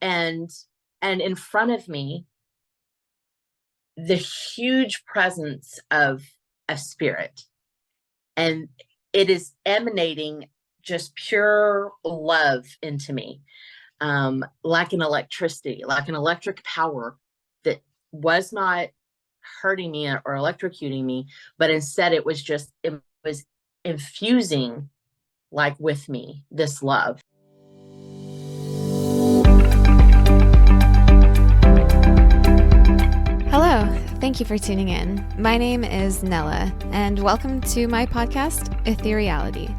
And in front of me, the huge presence of a spirit. And it is emanating just pure love into me, like an electricity, like an electric power that was not hurting me or electrocuting me, but instead it was infusing like with me this love. Hello, thank you for tuning in. My name is Nella, and welcome to my podcast, Ethereality.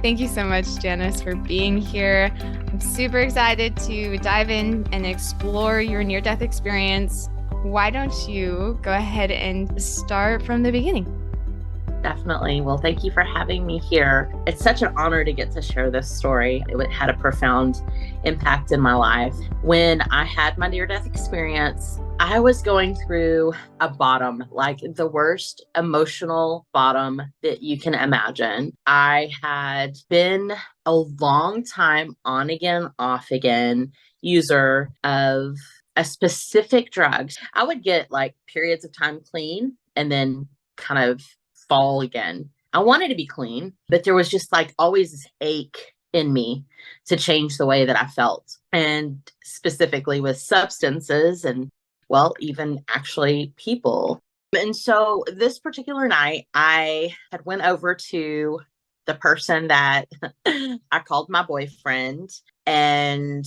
Thank you so much, Janice, for being here. I'm super excited to dive in and explore your near-death experience. Why don't you go ahead and start from the beginning? Definitely. Well, thank you for having me here. It's such an honor to get to share this story. It had a profound impact in my life. When I had my near-death experience, I was going through a bottom, like the worst emotional bottom that you can imagine. I had been a long time on again, off again user of a specific drug. I would get like periods of time clean and then kind of fall again. I wanted to be clean, but there was just like always this ache in me to change the way that I felt, and specifically with substances and, well, even actually people. And so this particular night, I had went over to the person that I called my boyfriend, and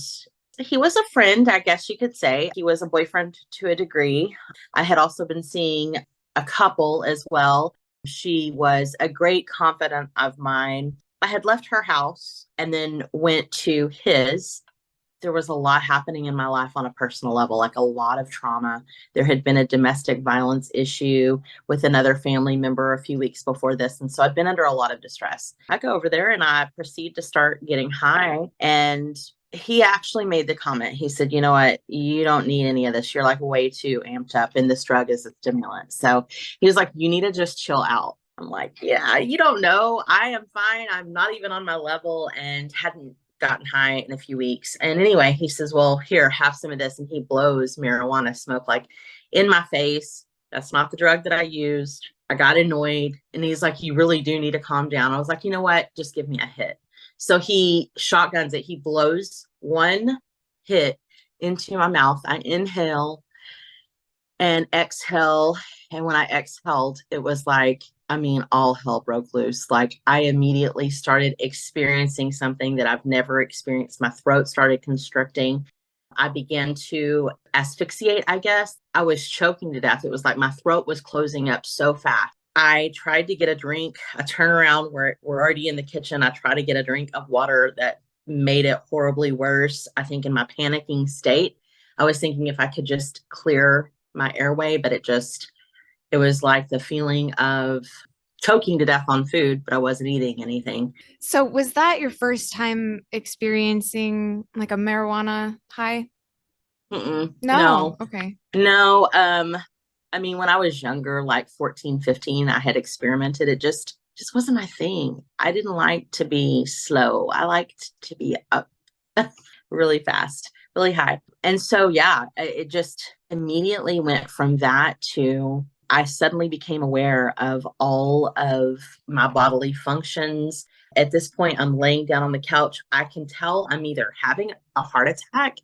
he was a friend, I guess you could say. He was a boyfriend to a degree. I had also been seeing a couple as well. She was a great confidant of mine. I had left her house and then went to his. There was a lot happening in my life on a personal level, like a lot of trauma. There had been a domestic violence issue with another family member a few weeks before this. And so I'd been under a lot of distress. I go over there and I proceed to start getting high. And he actually made the comment. He said, you know what? You don't need any of this. You're like way too amped up, and this drug is a stimulant. So he was like, you need to just chill out. I'm like, yeah, you don't know. I am fine. I'm not even on my level and hadn't gotten high in a few weeks. And anyway, he says, well, here, have some of this. And he blows marijuana smoke like in my face. That's not the drug that I used. I got annoyed. And he's like, you really do need to calm down. I was like, you know what? Just give me a hit. So he shotguns it. He blows one hit into my mouth. I inhale and exhale. And when I exhaled, it was like, I mean, all hell broke loose. Like I immediately started experiencing something that I've never experienced. My throat started constricting. I began to asphyxiate, I guess. I was choking to death. It was like my throat was closing up so fast. I tried to get a drink. I turn around. We're already in the kitchen. I try to get a drink of water that made it horribly worse. I think in my panicking state, I was thinking if I could just clear my airway, but it was like the feeling of choking to death on food, but I wasn't eating anything. So was that your first time experiencing like a marijuana high? No. No, Okay. no. I mean, when I was younger, like 14, 15, I had experimented. It just wasn't my thing. I didn't like to be slow. I liked to be up really fast, really high. And so, yeah, it just immediately went from that to I suddenly became aware of all of my bodily functions. At this point, I'm laying down on the couch. I can tell I'm either having a heart attack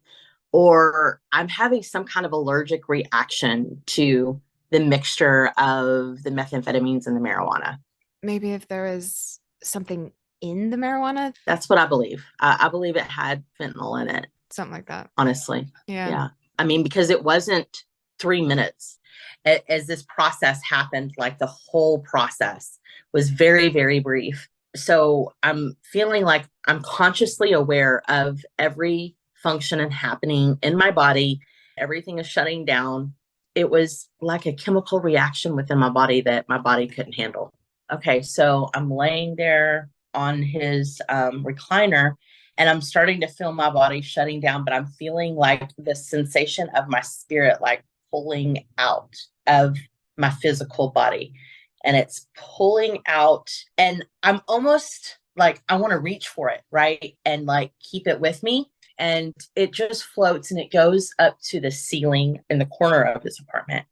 or I'm having some kind of allergic reaction to the mixture of the methamphetamines and the marijuana. Maybe if there was something in the marijuana, That's what I believe. I believe it had fentanyl in it, something like that. honestly. Yeah. Yeah. I mean, because it wasn't 3 minutes as this process happened, like the whole process was very, very brief. So I'm feeling like I'm consciously aware of every function and happening in my body. Everything is shutting down. It was like a chemical reaction within my body that my body couldn't handle. Okay, so I'm laying there on his recliner and I'm starting to feel my body shutting down, but I'm feeling like the sensation of my spirit like pulling out of my physical body. And it's pulling out, and I'm almost like I want to reach for it, right? And like keep it with me. and it just floats and it goes up to the ceiling in the corner of this apartment.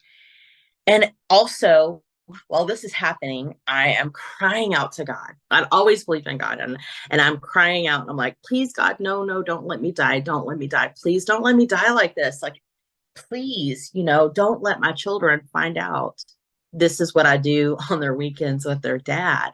And also, while this is happening, I am crying out to God. I'd always believed in God. And I'm crying out. And I'm like, please, God, no, no, don't let me die. Don't let me die. Please don't let me die like this. Like, please, don't let my children find out this is what I do on their weekends with their dad.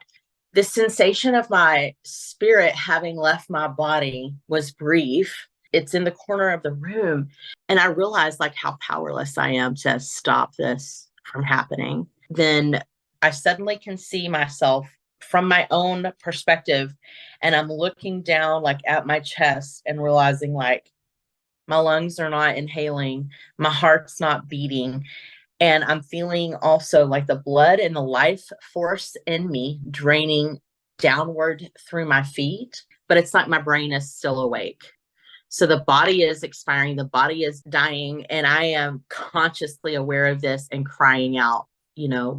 The sensation of my spirit having left my body was brief. It's in the corner of the room. And I realized like how powerless I am to stop this from happening. Then I suddenly can see myself from my own perspective. And I'm looking down like at my chest and realizing like my lungs are not inhaling, my heart's not beating. And I'm feeling also like the blood and the life force in me draining downward through my feet, but it's like my brain is still awake. So the body is expiring, the body is dying, and I am consciously aware of this and crying out,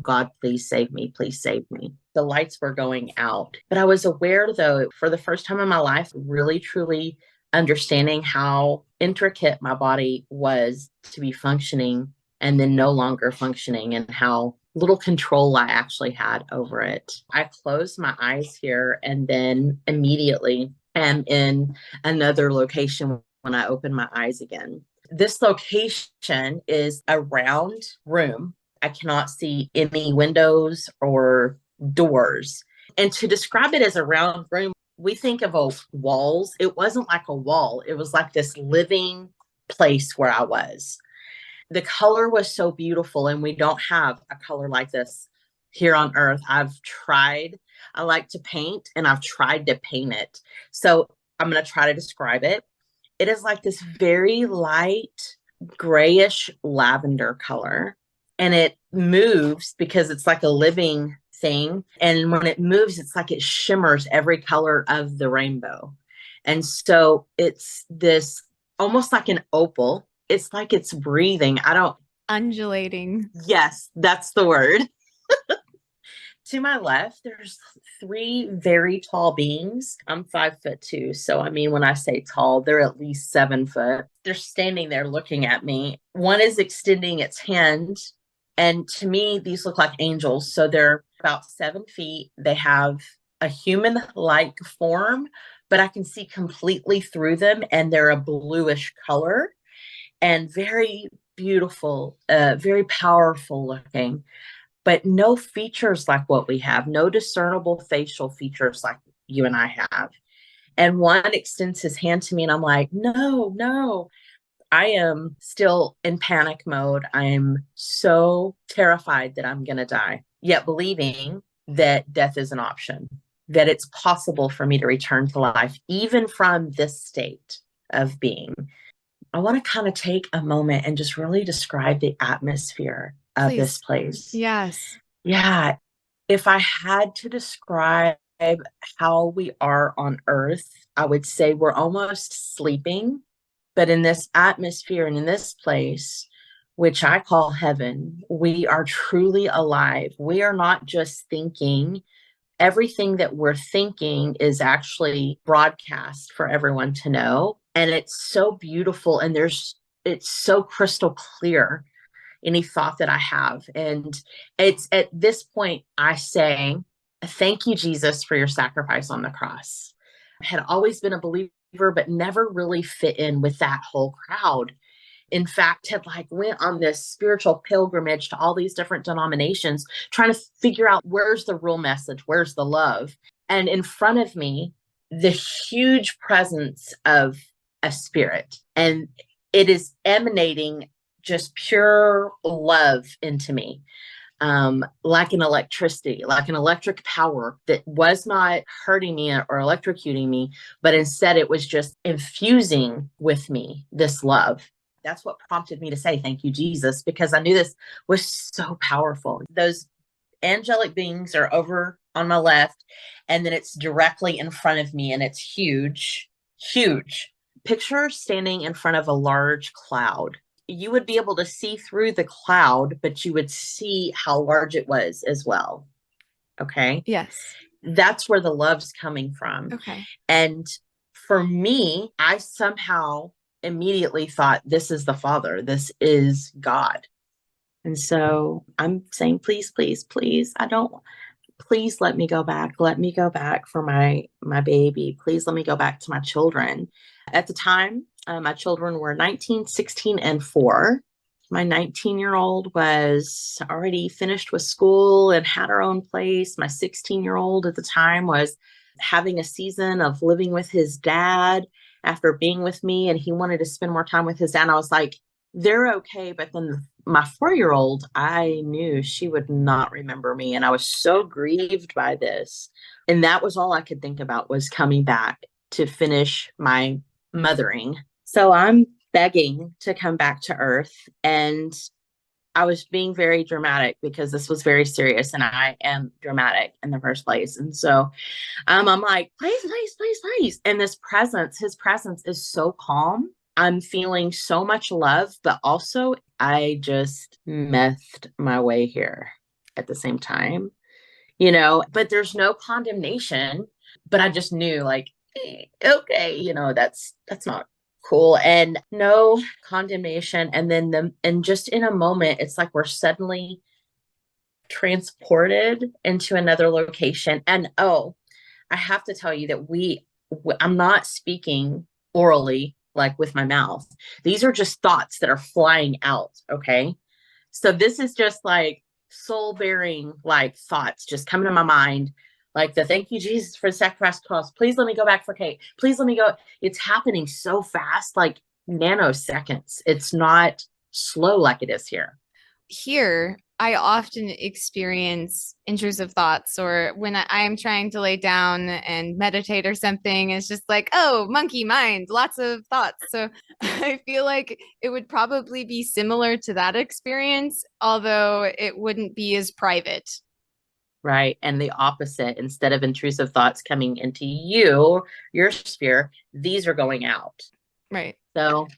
God, please save me, please save me. The lights were going out. But I was aware, though, for the first time in my life, really, truly understanding how intricate my body was to be functioning and then no longer functioning, and how little control I actually had over it. I closed my eyes here and then immediately am in another location when I open my eyes again. This location is a round room. I cannot see any windows or doors. And to describe it as a round room, we think of walls. It wasn't like a wall. It was like this living place where I was. The color was so beautiful, and we don't have a color like this here on earth. I like to paint, and I've tried to paint it. So I'm going to try to describe it. It is like this very light grayish lavender color, and it moves because it's like a living thing. And when it moves, it's like it shimmers every color of the rainbow. And so it's this almost like an opal. It's like it's breathing. Undulating. Yes, that's the word. To my left, there's 3 very tall beings. I'm 5'2". So, I mean, when I say tall, they're at least 7 foot. They're standing there looking at me. One is extending its hand. And to me, these look like angels. So they're about 7 feet. They have a human-like form, but I can see completely through them. And they're a bluish color and very beautiful, very powerful looking, but no features like what we have, no discernible facial features like you and I have. And one extends his hand to me, and I'm like, no, no. I am still in panic mode. I'm so terrified that I'm going to die, yet believing that death is an option, that it's possible for me to return to life, even from this state of being. I want to kind of take a moment and just really describe the atmosphere of this place. Yes. Yeah. If I had to describe how we are on Earth, I would say we're almost sleeping, but in this atmosphere and in this place, which I call heaven, we are truly alive. We are not just thinking. Everything that we're thinking is actually broadcast for everyone to know. And it's so beautiful. And it's so crystal clear, any thought that I have. And it's at this point, I say, thank you, Jesus, for your sacrifice on the cross. I had always been a believer, but never really fit in with that whole crowd. In fact, had went on this spiritual pilgrimage to all these different denominations, trying to figure out where's the real message, where's the love. And in front of me, the huge presence of a spirit, and it is emanating just pure love into me, like an electricity, like an electric power that was not hurting me or electrocuting me, but instead it was just infusing with me this love. That's what prompted me to say, thank you, Jesus, because I knew this was so powerful. Those angelic beings are over on my left, and then it's directly in front of me, and it's huge, huge. Picture standing in front of a large cloud. You would be able to see through the cloud, but you would see how large it was as well. Okay? Yes. That's where the love's coming from. Okay. And for me, I somehow immediately thought, this is the Father, this is God. And so I'm saying, please, please, please, please let me go back. Let me go back for my baby. Please let me go back to my children. At the time, my children were 19, 16, and 4. My 19-year-old was already finished with school and had her own place. My 16-year-old at the time was having a season of living with his dad after being with me, and he wanted to spend more time with his dad. And I was like, they're okay. But then my 4-year-old, I knew she would not remember me. And I was so grieved by this. And that was all I could think about, was coming back to finish my mothering. So I'm begging to come back to Earth. And I was being very dramatic because this was very serious, and I am dramatic in the first place. And so I'm like, please, please, please, please. And his presence is so calm. I'm feeling so much love, but also I just methed my way here at the same time, but there's no condemnation, but I just knew, like, okay, that's not cool, and no condemnation. And then and just in a moment, it's like we're suddenly transported into another location. And I have to tell you that I'm not speaking orally, like with my mouth. These are just thoughts that are flying out. Okay. So this is just like soul bearing, like thoughts just coming to my mind. Like the thank you, Jesus, for the sacrifice cross. Please let me go back for Kate. Please let me go. It's happening so fast, like nanoseconds. It's not slow like it is here. Here, I often experience intrusive thoughts, or when I'm trying to lay down and meditate or something, it's just like, oh, monkey mind, lots of thoughts. So I feel like it would probably be similar to that experience, although it wouldn't be as private. Right. And the opposite, instead of intrusive thoughts coming into your sphere, these are going out. Right. So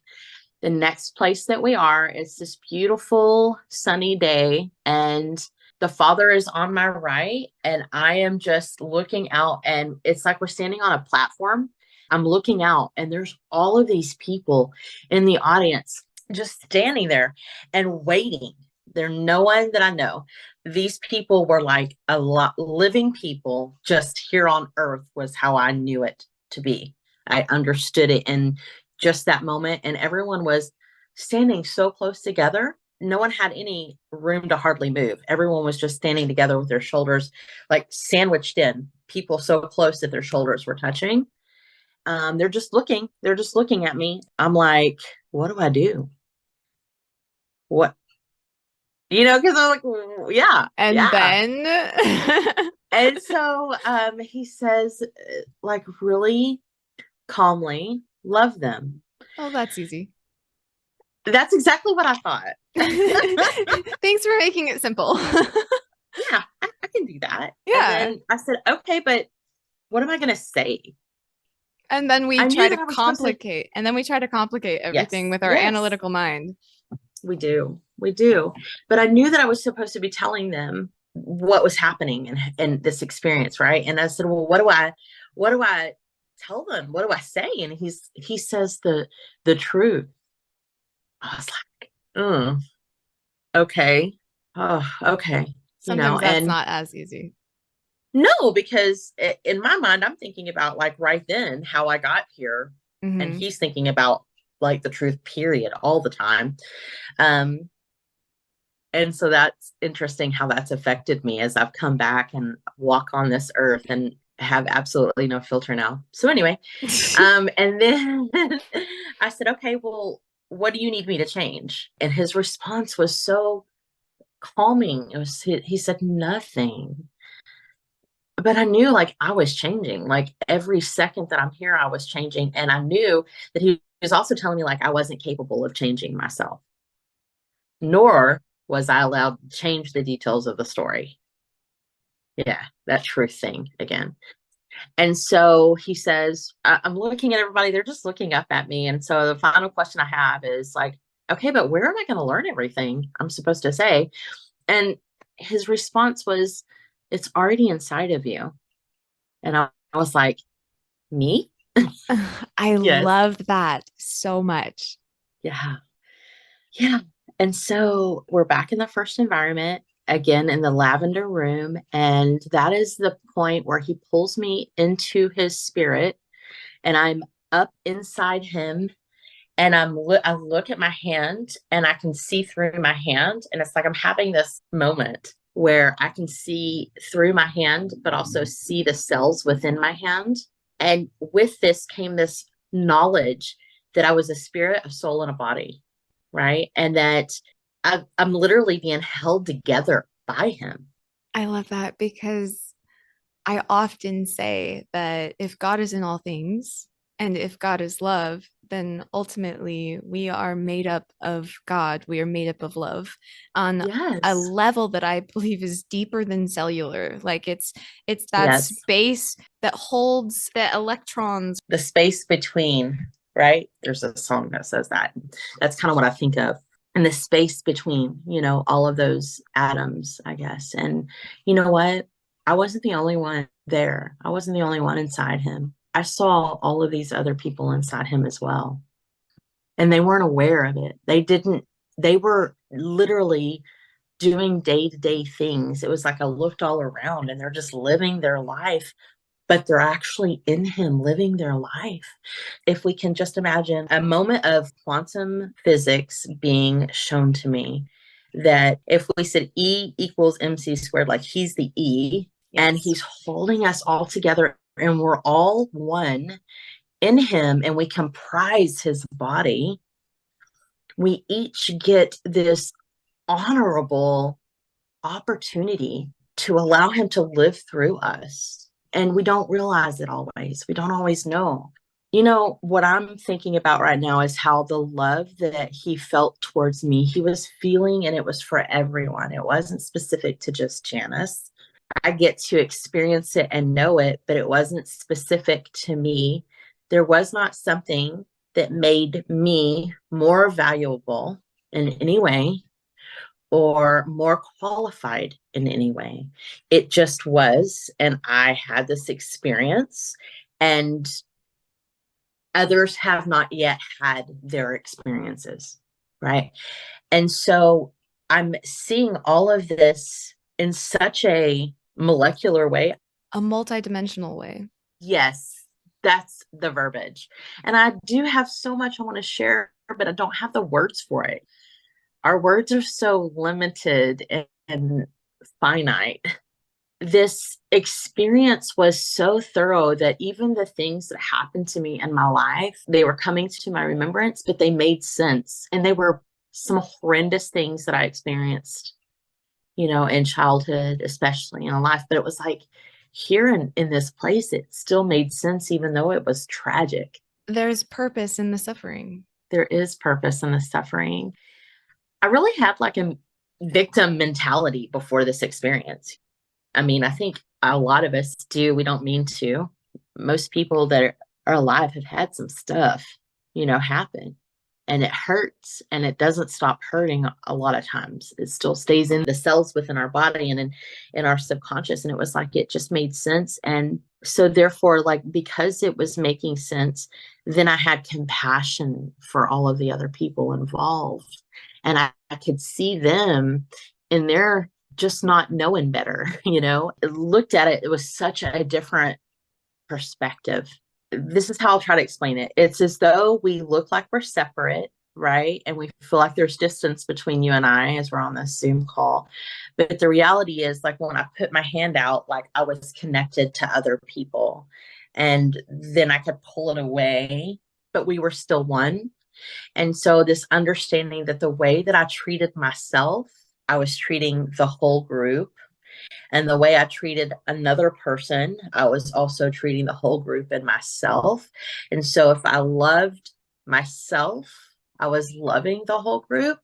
the next place that we are is this beautiful sunny day, and the Father is on my right, and I am just looking out, and it's like we're standing on a platform. I'm looking out, and there's all of these people in the audience just standing there and waiting. They're no one that I know. These people were like a lot living people just here on earth, was how I knew it to be. I understood it in just that moment. And everyone was standing so close together. No one had any room to hardly move. Everyone was just standing together with their shoulders like sandwiched in, people so close that their shoulders were touching. They're just looking at me. I'm like, what do I do? What? Because I'm like, yeah. And yeah. then And so he says, like, really calmly, love them. oh, that's easy. That's exactly what I thought. Thanks for making it simple. Yeah, I can do that. Yeah. And then I said, okay, but what am I going to say? And then we I try knew to that I was supposed to. complicate, and then we try to complicate everything Yes, with our yes, analytical mind. we do. We do. But I knew that I was supposed to be telling them what was happening in this experience, right? And I said, well, what do I tell them? What do I say? And he says the truth. I was like, okay. Oh, okay. Sometimes that's And not as easy. no, because in my mind, I'm thinking about, like, right then how I got here. Mm-hmm. And he's thinking about, like, the truth, period, all the time. And so that's interesting how that's affected me as I've come back and walk on this earth and have absolutely no filter now. So anyway, and then I said, okay, well, what do you need me to change? And his response was so calming. He said, nothing. But I knew, like, I was changing. Like, every second that I'm here, I was changing. And I knew that he was also telling me, like, I wasn't capable of changing myself, nor was I allowed to change the details of the story. Yeah, that truth thing again. And so he says, I'm looking at everybody. They're just looking up at me. And so the final question I have is, like, okay, but where am I going to learn everything I'm supposed to say? And his response was, it's already inside of you. And I was like, me? I Yes. love that so much. Yeah. Yeah. And so we're back in the first environment again in the lavender room. And that is the point where he pulls me into his spirit and I'm up inside him. And I look at my hand and I can see through my hand. And it's like I'm having this moment where I can see through my hand, but also see the cells within my hand. And with this came this knowledge that I was a spirit, a soul, and a body, right? And that I'm literally being held together by him. I love that because I often say that if God is in all things and if God is love, then ultimately we are made up of God. We are made up of love on a Yes. level that I believe is deeper than cellular. Like it's that Yes. space that holds the electrons. The space between, right? There's a song that says that. That's kind of what I think of. And the space between, all of those atoms, I guess. And you know what? I wasn't the only one there. I wasn't the only one inside him. I saw all of these other people inside him as well. And they weren't aware of it. They were literally doing day to day things. It was like I looked all around and they're just living their life, but they're actually in him living their life. If we can just imagine a moment of quantum physics being shown to me, that if we said E equals MC squared, like he's the E, and Yes. he's holding us all together and we're all one in him and we comprise his body, we each get this honorable opportunity to allow him to live through us. And we don't realize it always. We don't always know. What I'm thinking about right now is how the love that he felt towards me, he was feeling, and it was for everyone. It wasn't specific to just Janice. I get to experience it and know it, but it wasn't specific to me. There was not something that made me more valuable in any way or more qualified in any way. It just was. And I had this experience, and others have not yet had their experiences. Right. And so I'm seeing all of this in such a molecular way. A multidimensional way. Yes, that's the verbiage. And I do have so much I want to share, but I don't have the words for it. Our words are so limited and finite. This experience was so thorough that even the things that happened to me in my life, they were coming to my remembrance, but they made sense. And they were some horrendous things that I experienced, in childhood, especially in life. But it was like here in this place, it still made sense, even though it was tragic. There's purpose in the suffering. There is purpose in the suffering. I really had like a victim mentality before this experience. I mean, I think a lot of us do. We don't mean to. Most people that are alive have had some stuff, happen. And it hurts and it doesn't stop hurting a lot of times. It still stays in the cells within our body and in our subconscious. And it was like it just made sense. And so therefore, like because it was making sense, then I had compassion for all of the other people involved. And I could see them in their just not knowing better, It looked at it, it was such a different perspective. This is how I'll try to explain it. It's as though we look like we're separate, right? And we feel like there's distance between you and I as we're on this Zoom call. But the reality is, like when I put my hand out, like I was connected to other people. And then I could pull it away, but we were still one. And so this understanding that the way that I treated myself, I was treating the whole group. And the way I treated another person, I was also treating the whole group and myself. And so if I loved myself, I was loving the whole group.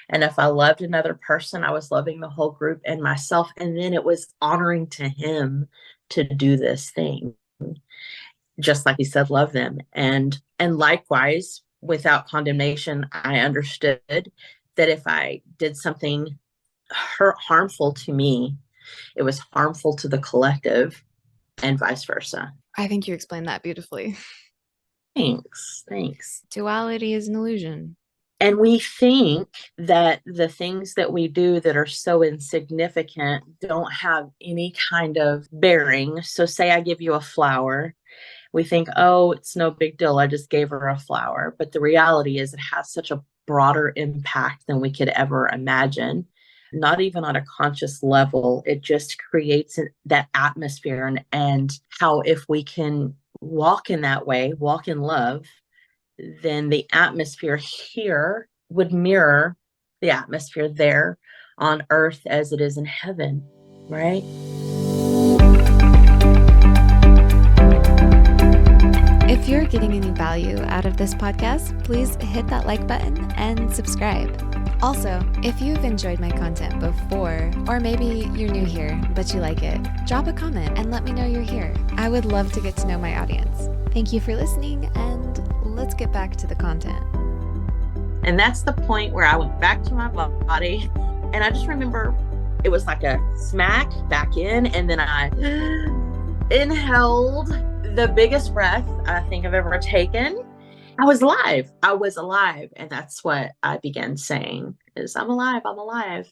And if I loved another person, I was loving the whole group and myself. And then it was honoring to him to do this thing. Just like he said, love them. And likewise, without condemnation, I understood that if I did something harmful to me, it was harmful to the collective and vice versa. I think you explained that beautifully. Thanks. Thanks. Duality is an illusion. And we think that the things that we do that are so insignificant don't have any kind of bearing. So, say I give you a flower, we think, oh, it's no big deal. I just gave her a flower. But the reality is, it has such a broader impact than we could ever imagine. Not even on a conscious level. It just creates that atmosphere, and how if we can walk in that way, walk in love, then the atmosphere here would mirror the atmosphere there on earth as it is in heaven, right? If you're getting any value out of this podcast, please hit that like button and subscribe. Also, if you've enjoyed my content before, or maybe you're new here, but you like it, drop a comment and let me know you're here. I would love to get to know my audience. Thank you for listening, and let's get back to the content. And that's the point where I went back to my body, and I just remember it was like a smack back in, and then I inhaled the biggest breath I think I've ever taken. I was alive. I was alive. And that's what I began saying is, I'm alive. I'm alive.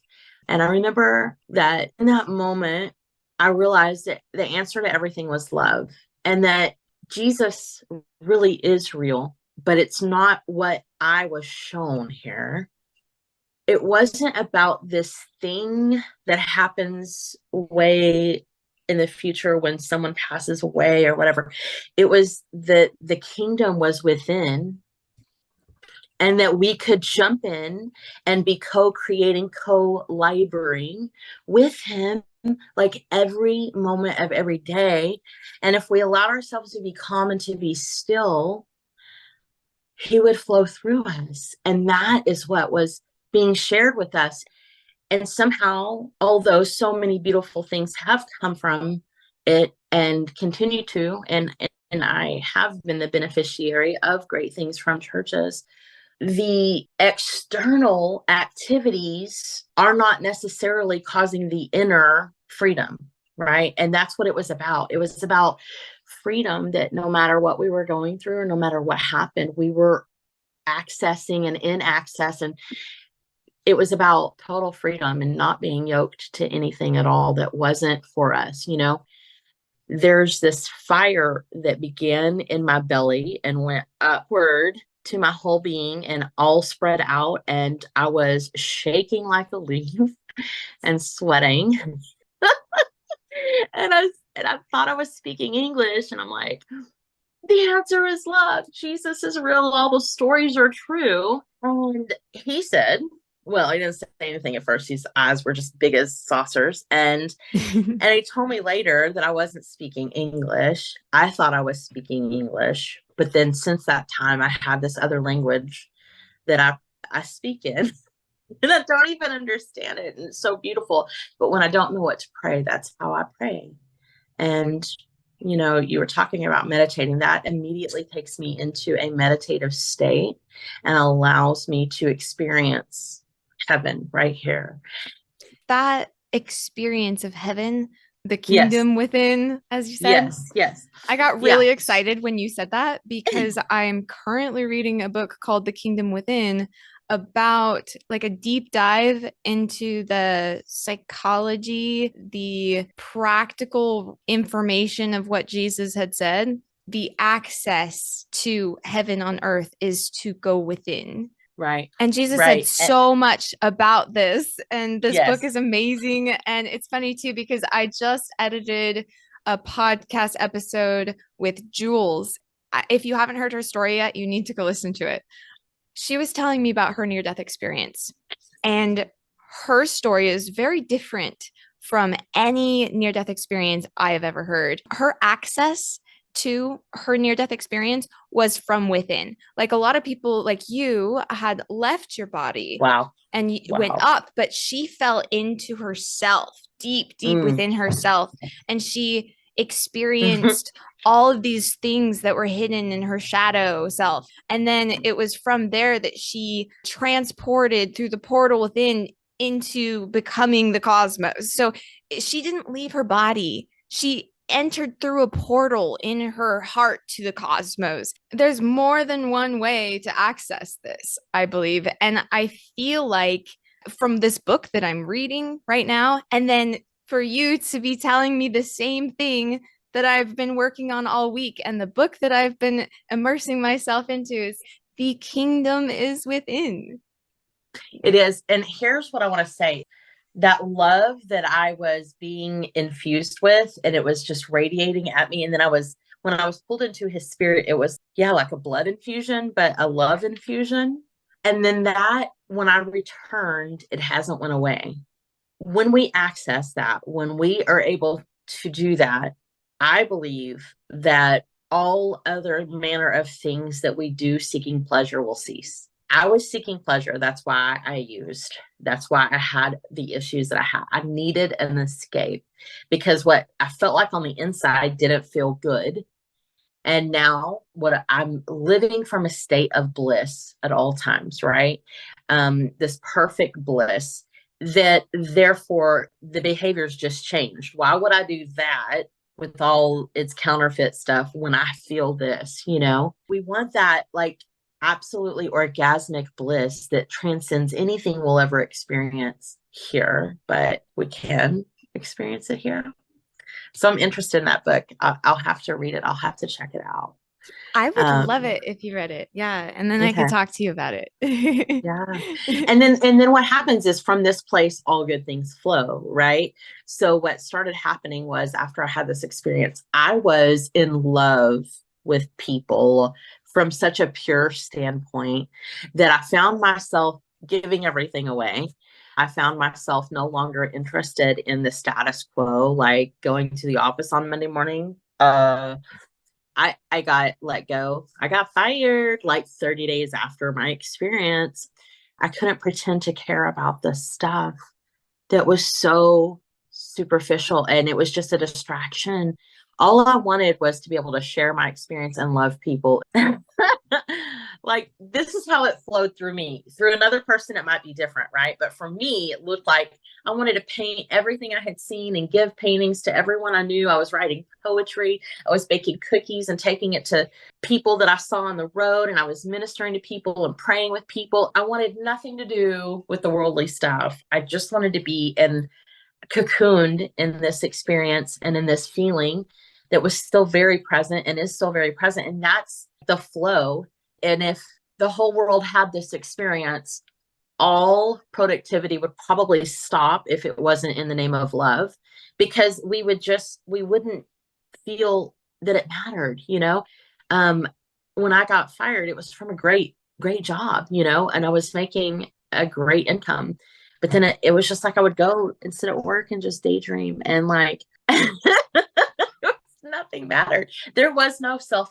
And I remember that in that moment, I realized that the answer to everything was love, and that Jesus really is real, but it's not what I was shown here. It wasn't about this thing that happens way in the future when someone passes away or whatever. It was that the kingdom was within, and that we could jump in and be co-creating, co-laboring with him, like every moment of every day. And if we allowed ourselves to be calm and to be still, he would flow through us. And that is what was being shared with us. And somehow, although so many beautiful things have come from it and continue to, and I have been the beneficiary of great things from churches, the external activities are not necessarily causing the inner freedom, right? And that's what it was about. It was about freedom, that no matter what we were going through, or no matter what happened, we were accessing and in access. And it was about total freedom and not being yoked to anything at all that wasn't for us. You know, there's this fire that began in my belly and went upward to my whole being and all spread out. And I was shaking like a leaf and sweating. and I thought I was speaking English, and I'm like, the answer is love. Jesus is real. All the stories are true. And he said, well, he didn't say anything at first. His eyes were just big as saucers. And he told me later that I wasn't speaking English. I thought I was speaking English. But then since that time, I have this other language that I speak in. And I don't even understand it. And it's so beautiful. But when I don't know what to pray, that's how I pray. And, you know, you were talking about meditating. That immediately takes me into a meditative state and allows me to experience heaven right here. That experience of heaven, the kingdom within, as you said. Yes. I got really excited when you said that, because I'm currently reading a book called The Kingdom Within, about like a deep dive into the psychology, the practical information of what Jesus had said. The access to heaven on earth is to go within. Right. And Jesus said so much about this. And this book is amazing. And it's funny too, because I just edited a podcast episode with Jules. If you haven't heard her story yet, you need to go listen to it. She was telling me about her near-death experience. And her story is very different from any near-death experience I have ever heard. Her access to her near-death experience was from within. Like a lot of people like you had left your body and went up, but she fell into herself, deep within herself. And she experienced all of these things that were hidden in her shadow self. And then it was from there that she transported through the portal within into becoming the cosmos. So she didn't leave her body. She entered through a portal in her heart to the cosmos. There's more than one way to access this, I believe. And I feel like from this book that I'm reading right now, and then for you to be telling me the same thing that I've been working on all week, and the book that I've been immersing myself into, is the kingdom is within. It is. And here's what I want to say. That love that I was being infused with, and it was just radiating at me. And then when I was pulled into his spirit, it was, yeah, like a blood infusion, but a love infusion. And then that, when I returned, it hasn't went away. When we access that, when we are able to do that, I believe that all other manner of things that we do seeking pleasure will cease. I was seeking pleasure. That's why I had the issues that I had. I needed an escape because what I felt like on the inside didn't feel good. And now what I'm living from a state of bliss at all times, right? This perfect bliss that therefore the behaviors just changed. Why would I do that with all its counterfeit stuff when I feel this, We want that like absolutely orgasmic bliss that transcends anything we'll ever experience here, but we can experience it here. So I'm interested in that book. I'll have to read it. I'll have to check it out. I would love it if you read it. Yeah. And then I Okay. could talk to you about it. Yeah. And then what happens is from this place, all good things flow, right? So what started happening was after I had this experience, I was in love with people from such a pure standpoint that I found myself giving everything away. I found myself no longer interested in the status quo, like going to the office on Monday morning. I got let go. I got fired like 30 days after my experience. I couldn't pretend to care about the stuff that was so superficial, and it was just a distraction. All I wanted was to be able to share my experience and love people. Like, this is how it flowed through me. Through another person, it might be different, right? But for me, it looked like I wanted to paint everything I had seen and give paintings to everyone I knew. I was writing poetry. I was baking cookies and taking it to people that I saw on the road, and I was ministering to people and praying with people. I wanted nothing to do with the worldly stuff. I just wanted to be cocooned in this experience and in this feeling that was still very present and is still very present. And that's the flow. And if the whole world had this experience, all productivity would probably stop if it wasn't in the name of love, because we wouldn't feel that it mattered. When I got fired, it was from a great job, and I was making a great income. But then it was just like I would go and sit at work and just daydream, and like nothing mattered. There was no self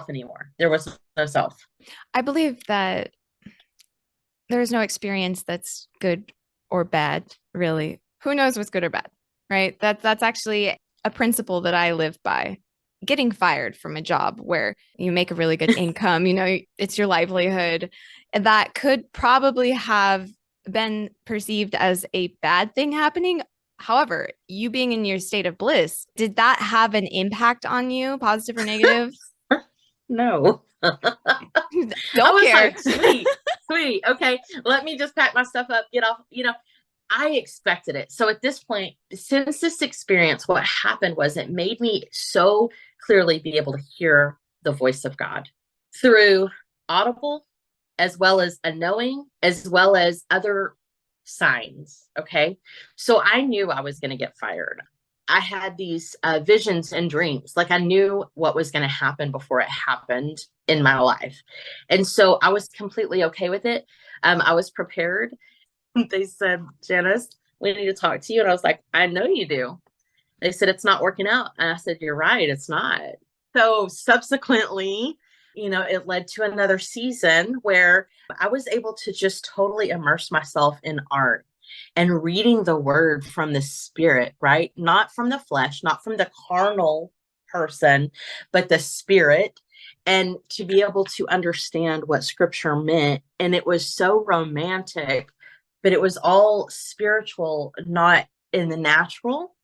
anymore. There was no self. I believe that there's no experience that's good or bad, really. Who knows what's good or bad, right? That's actually a principle that I live by. Getting fired from a job where you make a really good income, it's your livelihood, that could probably have been perceived as a bad thing happening. However, you being in your state of bliss, did that have an impact on you, positive or negative? No. Don't care. Like, sweet. Okay, let me just pack my stuff up, get off. I expected it. So at this point, since this experience, what happened was it made me so clearly be able to hear the voice of God through audible, as well as a knowing, as well as other signs. Okay. So I knew I was going to get fired. I had these visions and dreams. Like, I knew what was going to happen before it happened in my life. And so I was completely okay with it. I was prepared. They said, Janice, we need to talk to you. And I was like, I know you do. They said, it's not working out. And I said, you're right. It's not. So subsequently, it led to another season where I was able to just totally immerse myself in art and reading the word from the spirit, right? Not from the flesh, not from the carnal person, but the spirit, and to be able to understand what scripture meant. And it was so romantic, but it was all spiritual, not in the natural.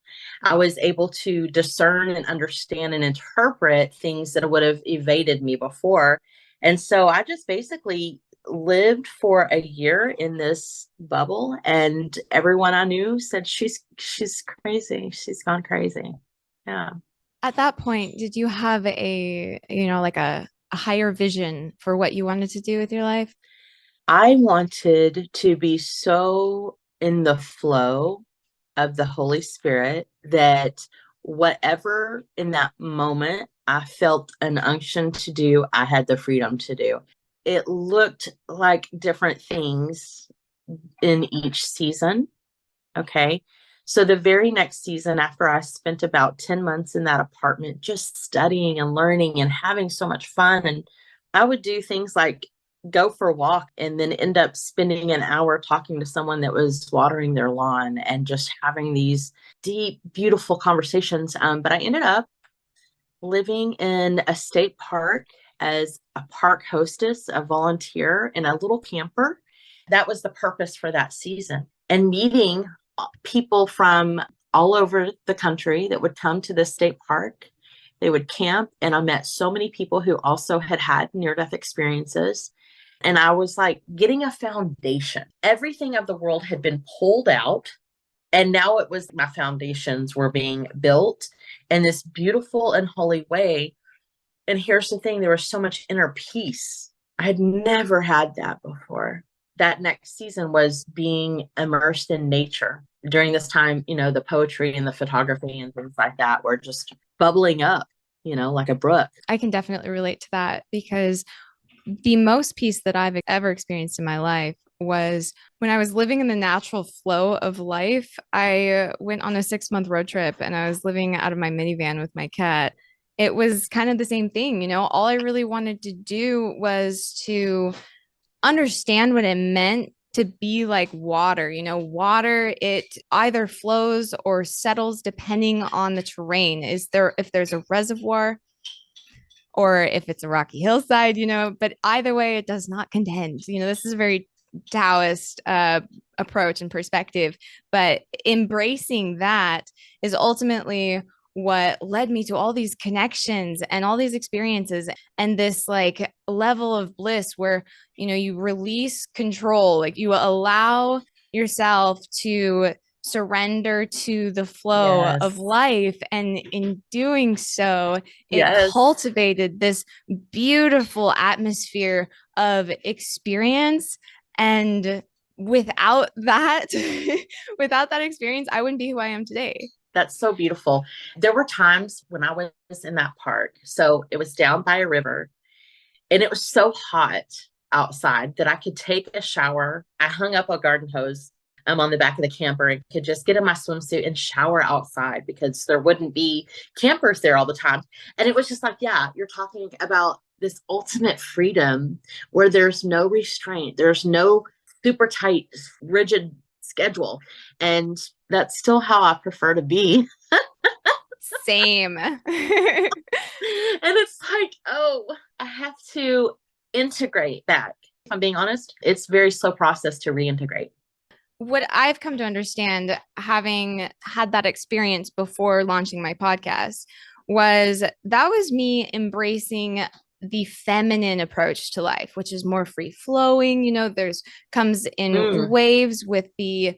I was able to discern and understand and interpret things that would have evaded me before. And so I just basically lived for a year in this bubble, and everyone I knew said she's crazy. She's gone crazy. Yeah. At that point, did you have like a higher vision for what you wanted to do with your life? I wanted to be so in the flow of the Holy Spirit that whatever in that moment I felt an unction to do, I had the freedom to do. It looked like different things in each season. Okay. So the very next season, after I spent about 10 months in that apartment, just studying and learning and having so much fun, and I would do things like go for a walk and then end up spending an hour talking to someone that was watering their lawn and just having these deep, beautiful conversations. But I ended up living in a state park as a park hostess, a volunteer in a little camper. That was the purpose for that season. And meeting people from all over the country that would come to the state park. They would camp, and I met so many people who also had had near-death experiences. And I was like getting a foundation. Everything of the world had been pulled out, and now it was my foundations were being built in this beautiful and holy way. And here's the thing, there was so much inner peace. I had never had that before. That next season was being immersed in nature. During this time, the poetry and the photography and things like that were just bubbling up, like a brook. I can definitely relate to that because the most peace that I've ever experienced in my life was when I was living in the natural flow of life. I went on a 6-month road trip and I was living out of my minivan with my cat. It was kind of the same thing, all I really wanted to do was to understand what it meant to be like water. Water, it either flows or settles depending on the terrain. If there's a reservoir or if it's a rocky hillside, but either way, it does not contend. This is a very Taoist approach and perspective, but embracing that is ultimately what led me to all these connections and all these experiences and this like level of bliss where, you release control, like you allow yourself to surrender to the flow of Yes. life. And in doing so, it Yes. cultivated this beautiful atmosphere of experience. And without that, without that experience, I wouldn't be who I am today. That's so beautiful. There were times when I was in that park. So it was down by a river, and it was so hot outside that I could take a shower. I hung up a garden hose on the back of the camper and could just get in my swimsuit and shower outside because there wouldn't be campers there all the time. And it was just like, yeah, you're talking about this ultimate freedom where there's no restraint. There's no super tight, rigid schedule. And that's still how I prefer to be. Same. And it's like, oh, I have to integrate back. If I'm being honest, it's a very slow process to reintegrate. What I've come to understand, having had that experience before launching my podcast, was me embracing the feminine approach to life, which is more free flowing. There's comes in waves with the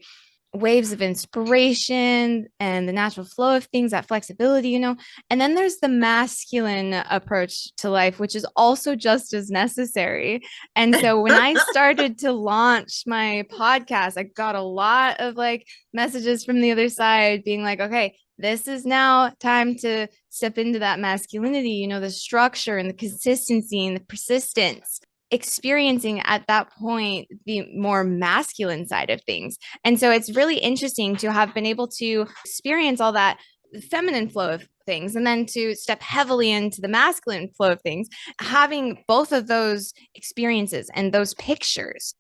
waves of inspiration and the natural flow of things, that flexibility, and then there's the masculine approach to life, which is also just as necessary. And so when I started to launch my podcast, I got a lot of like messages from the other side being like, okay, this is now time to step into that masculinity, the structure and the consistency and the persistence, experiencing at that point the more masculine side of things. And so it's really interesting to have been able to experience all that feminine flow of things and then to step heavily into the masculine flow of things. Having both of those experiences and those pictures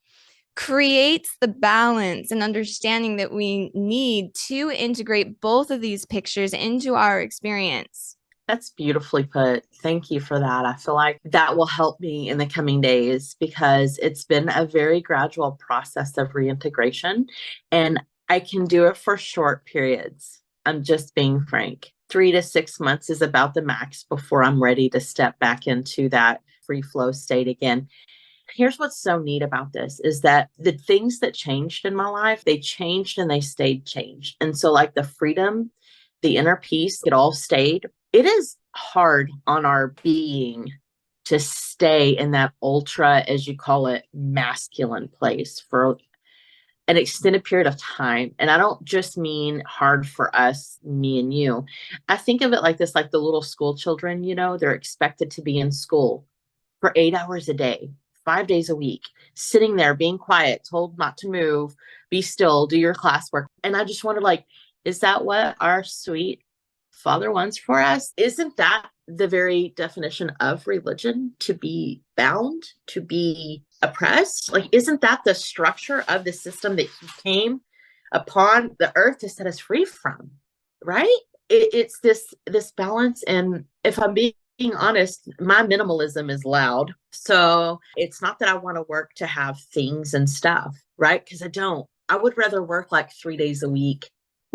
creates the balance and understanding that we need to integrate both of these pictures into our experience. That's beautifully put. Thank you for that. I feel like that will help me in the coming days because it's been a very gradual process of reintegration, and I can do it for short periods. I'm just being frank. 3 to 6 months is about the max before I'm ready to step back into that free flow state again. Here's what's so neat about this is that the things that changed in my life, they changed and they stayed changed. And so, like the freedom, the inner peace, it all stayed. It is hard on our being to stay in that ultra, as you call it, masculine place for an extended period of time. And I don't just mean hard for us, me and you. I think of it like this, like the little school children, they're expected to be in school for 8 hours a day, 5 days a week, sitting there, being quiet, told not to move, be still, do your classwork. And I just wondered, like, is that what our sweet Father wants for us? Isn't that the very definition of religion? To be bound, to be oppressed? Like, isn't that the structure of the system that he came upon the earth to set us free from? Right? It's this balance. And if I'm being honest, my minimalism is loud. So it's not that I want to work to have things and stuff, right? Because I don't. I would rather work like 3 days a week,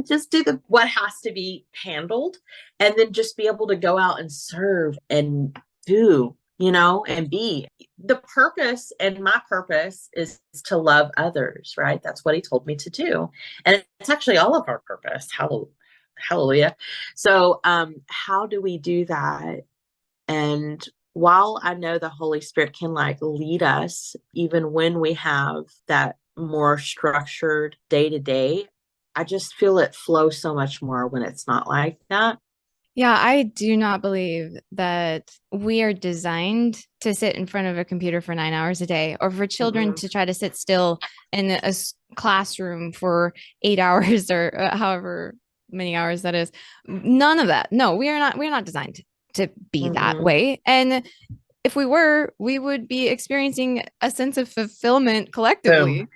just do what has to be handled, and then just be able to go out and serve and do, and be. The purpose, and my purpose is to love others, right? That's what he told me to do. And it's actually all of our purpose. Hallelujah. So how do we do that? And while I know the Holy Spirit can like lead us, even when we have that more structured day to day, I just feel it flow so much more when it's not like that. Yeah, I do not believe that we are designed to sit in front of a computer for 9 hours a day, or for children to try to sit still in a classroom for 8 hours or however many hours that is. None of that. No, we are not. We're not designed to be that way. And if we were, we would be experiencing a sense of fulfillment collectively.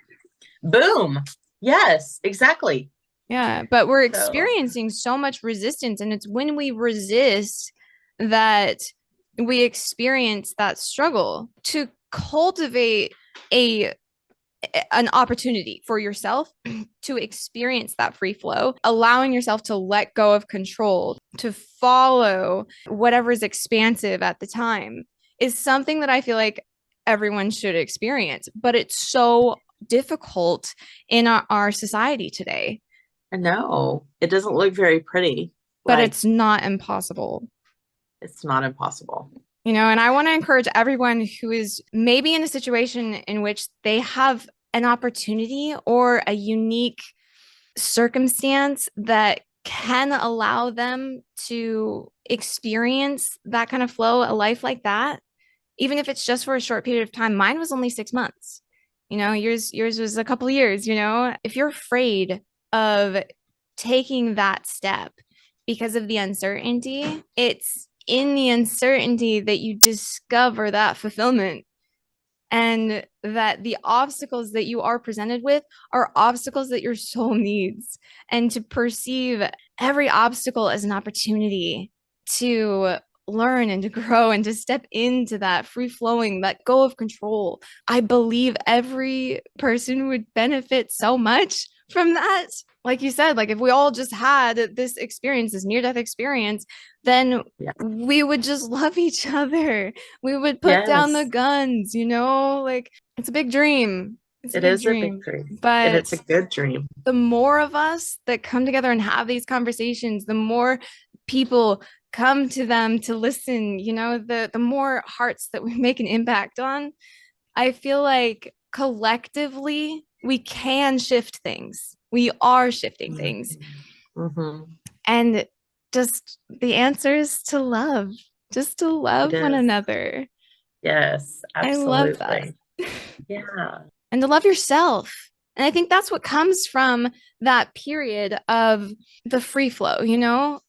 Boom. Yes, exactly. Yeah, but we're experiencing so much resistance, and it's when we resist that we experience that struggle. To cultivate an opportunity for yourself to experience that free flow, allowing yourself to let go of control, to follow whatever is expansive at the time, is something that I feel like everyone should experience. But it's so difficult in our society today. No, it doesn't look very pretty. But it's not impossible. It's not impossible. And I want to encourage everyone who is maybe in a situation in which they have an opportunity or a unique circumstance that can allow them to experience that kind of flow, a life like that, even if it's just for a short period of time. Mine was only 6 months. Yours was a couple of years. If you're afraid of taking that step because of the uncertainty, it's in the uncertainty that you discover that fulfillment, and that the obstacles that you are presented with are obstacles that your soul needs, and to perceive every obstacle as an opportunity to learn and to grow and to step into that free flowing, let go of control. I believe every person would benefit so much from that. Like you said, like if we all just had this experience, this near-death experience, then we would just love each other. We would put down the guns, like it's a big dream. It is a big dream, but and it's a good dream. The more of us that come together and have these conversations, the more people come to them to listen, the more hearts that we make an impact on. I feel like collectively we can shift things. We are shifting things. And just the answer is to love, just to love one another. Yes, absolutely. I love that. Yeah. And to love yourself. And I think that's what comes from that period of the free flow.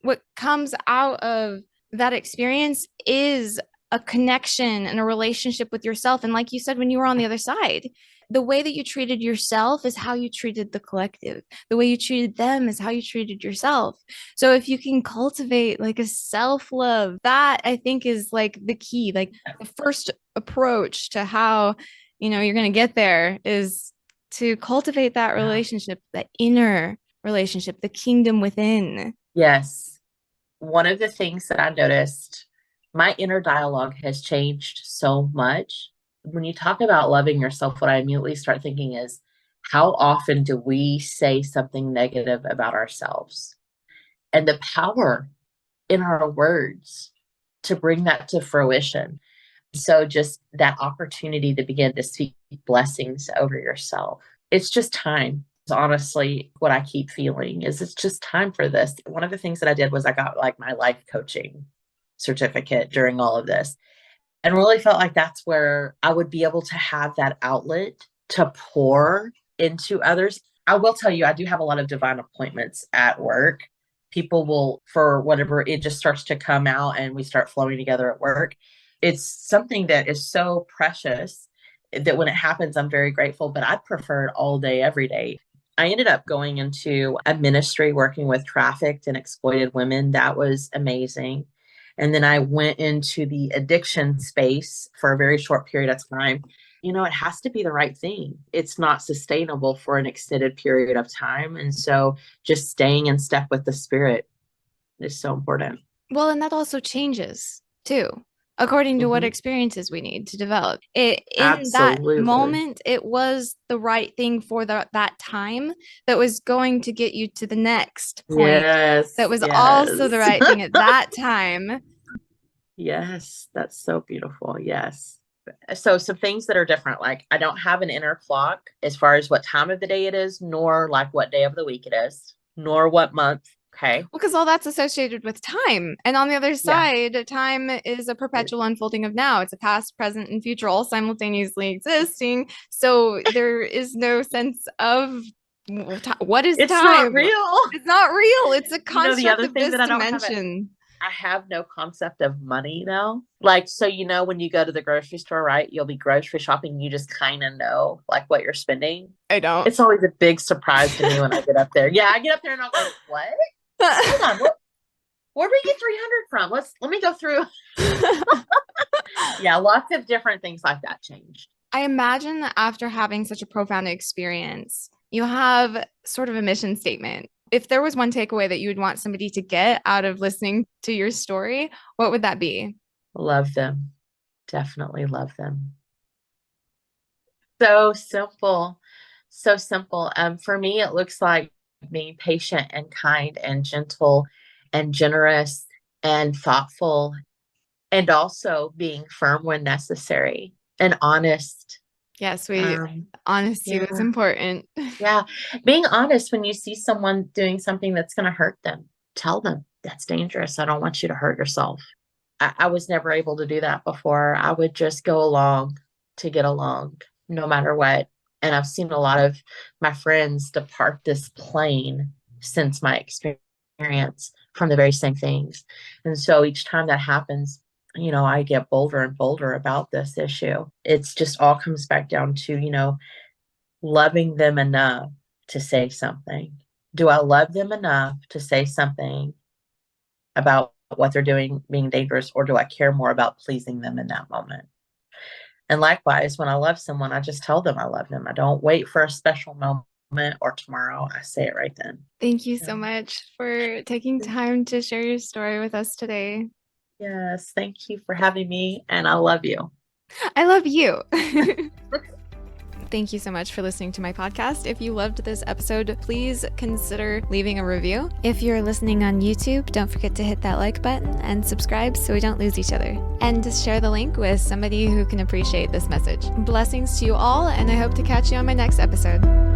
What comes out of that experience is a connection and a relationship with yourself. And like you said, when you were on the other side, the way that you treated yourself is how you treated the collective. The way you treated them is how you treated yourself. So if you can cultivate like a self-love, that I think is like the key, like the first approach to how, you're going to get there is to cultivate that relationship, that inner relationship, the kingdom within. Yes. One of the things that I noticed, my inner dialogue has changed so much. When you talk about loving yourself, what I immediately start thinking is, how often do we say something negative about ourselves? And the power in our words to bring that to fruition. So just that opportunity to begin to speak blessings over yourself. It's just time. Honestly, what I keep feeling is it's just time for this. One of the things that I did was I got like my life coaching certificate during all of this, and really felt like that's where I would be able to have that outlet to pour into others. I will tell you, I do have a lot of divine appointments at work. People will, for whatever, it just starts to come out and we start flowing together at work. It's something that is so precious that when it happens, I'm very grateful, but I'd prefer it all day, every day. I ended up going into a ministry working with trafficked and exploited women. That was amazing. And then I went into the addiction space for a very short period of time. You know, it has to be the right thing. It's not sustainable for an extended period of time. And so just staying in step with the spirit is so important. Well, and that also changes too, according to what experiences we need to develop. In that moment, it was the right thing for that time that was going to get you to the next point. Yes, that was also the right thing at that time. Yes, that's so beautiful. Yes. So some things that are different, like I don't have an inner clock as far as what time of the day it is, nor like what day of the week it is, nor what month. Okay. Well, because all that's associated with time. And on the other side, time is a perpetual unfolding of now. It's a past, present, and future all simultaneously existing. So there is no sense of what is time. It's not real. It's not real. It's a construct of this dimension. I have no concept of money now. Like, so, you know, when you go to the grocery store, right, you'll be grocery shopping. You just kind of know like what you're spending. I don't. It's always a big surprise to me when I get up there. Yeah, I get up there and I'm like, what? Hold on. Where did we get 300 from? Let me go through. Yeah, lots of different things like that changed. I imagine that after having such a profound experience, you have sort of a mission statement. If there was one takeaway that you would want somebody to get out of listening to your story, what would that be? Love them. Definitely love them. So simple. So simple. For me, it looks like being patient and kind and gentle and generous and thoughtful, and also being firm when necessary and honest. Yes, honesty is important. Yeah. Being honest when you see someone doing something that's going to hurt them, tell them that's dangerous. I don't want you to hurt yourself. I was never able to do that before. I would just go along to get along no matter what. And I've seen a lot of my friends depart this plane since my experience from the very same things. And so each time that happens, you know, I get bolder and bolder about this issue. It's just all comes back down to, you know, loving them enough to say something. Do I love them enough to say something about what they're doing being dangerous, or do I care more about pleasing them in that moment? And likewise, when I love someone, I just tell them I love them. I don't wait for a special moment or tomorrow. I say it right then. Thank you so much for taking time to share your story with us today. Yes, thank you for having me, and I love you. I love you. Thank you so much for listening to my podcast. If you loved this episode, please consider leaving a review. If you're listening on YouTube, don't forget to hit that like button and subscribe so we don't lose each other. And just share the link with somebody who can appreciate this message. Blessings to you all, and I hope to catch you on my next episode.